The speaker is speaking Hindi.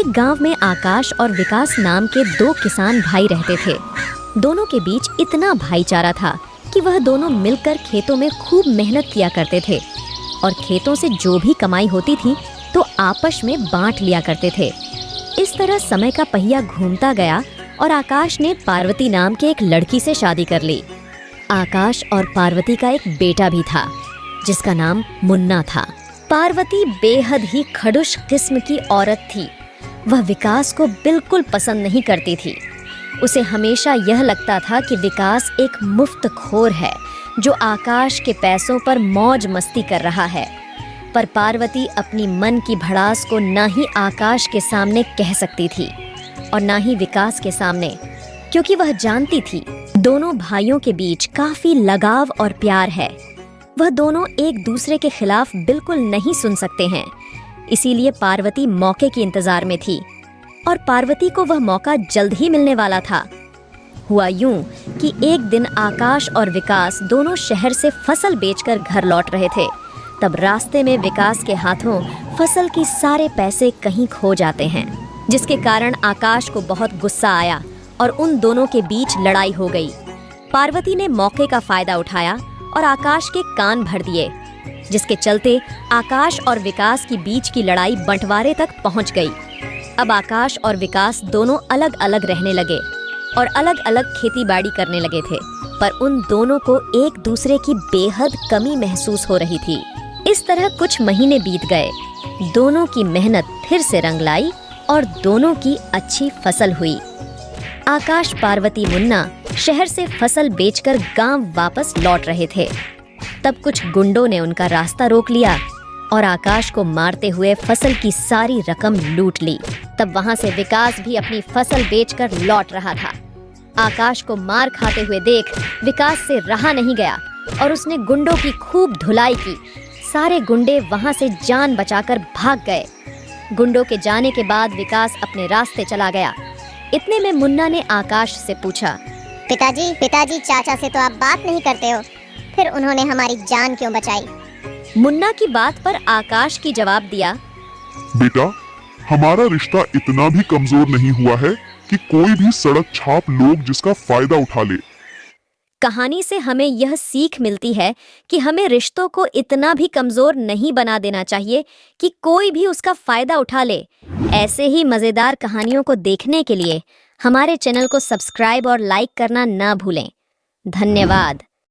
एक गांव में आकाश और विकास नाम के दो किसान भाई रहते थे। दोनों के बीच इतना भाईचारा था कि वह दोनों मिलकर खेतों में खूब मेहनत किया करते थे और खेतों से जो भी कमाई होती थी तो आपस में बांट लिया करते थे। इस तरह समय का पहिया घूमता गया और आकाश ने पार्वती नाम के एक लड़की से शादी कर ली। आकाश और पार्वती का एक बेटा भी था जिसका नाम मुन्ना था। पार्वती बेहद ही खड़ूस किस्म की औरत थी। वह विकास को बिल्कुल पसंद नहीं करती थी। उसे हमेशा यह लगता था कि विकास एक मुफ्तखोर है जो आकाश के पैसों पर मौज मस्ती कर रहा है। पर पार्वती अपनी मन की भड़ास को न ही आकाश के सामने कह सकती थी और न ही विकास के सामने, क्योंकि वह जानती थी दोनों भाइयों के बीच काफी लगाव और प्यार है। वह दोनों एक दूसरे के खिलाफ बिल्कुल नहीं सुन सकते हैं। इसीलिए पार्वती मौके की इंतजार में थी और पार्वती को वह मौका जल्द ही मिलने वाला था। हुआ यूं कि एक दिन आकाश और विकास दोनों शहर से फसल बेचकर घर लौट रहे थे। तब रास्ते में विकास के हाथों फसल के सारे पैसे कहीं खो जाते हैं, जिसके कारण आकाश को बहुत गुस्सा आया और उन दोनों के बीच लड़ाई हो गई। पार्वती ने मौके का फायदा उठाया और आकाश के कान भर दिए, जिसके चलते आकाश और विकास की बीच की लड़ाई बंटवारे तक पहुंच गई। अब आकाश और विकास दोनों अलग अलग रहने लगे और अलग अलग खेती बाड़ी करने लगे थे, पर उन दोनों को एक दूसरे की बेहद कमी महसूस हो रही थी। इस तरह कुछ महीने बीत गए। दोनों की मेहनत फिर से रंग लाई और दोनों की अच्छी फसल हुई। आकाश, पार्वती, मुन्ना शहर से फसल बेचकर गांव वापस लौट रहे थे। तब कुछ गुंडों ने उनका रास्ता रोक लिया और आकाश को मारते हुए फसल की सारी रकम लूट ली। तब वहां से विकास भी अपनी फसल बेचकर लौट रहा था। आकाश को मार खाते हुए देख विकास से रहा नहीं गया और उसने गुंडों की खूब धुलाई की। सारे गुंडे वहां से जान बचाकर भाग गए। गुंडों के जाने के बाद विकास अपने रास्ते चला गया। इतने में मुन्ना ने आकाश से पूछा, पिताजी, चाचा से तो आप बात नहीं करते हो, फिर उन्होंने हमारी जान क्यों बचाई? मुन्ना की बात पर आकाश की जवाब दिया, बेटा, हमारा रिश्ता इतना भी कमजोर नहीं हुआ है कि कोई भी सड़क छाप लोग जिसका फायदा उठा ले। कहानी से हमें यह सीख मिलती है कि हमें रिश्तों को इतना भी कमजोर नहीं बना देना चाहिए कि कोई भी उसका फायदा उठा ले। ऐसे ही मजेदार कहानियों को देखने के लिए हमारे चैनल को सब्सक्राइब और लाइक करना ना भूलें। धन्यवाद।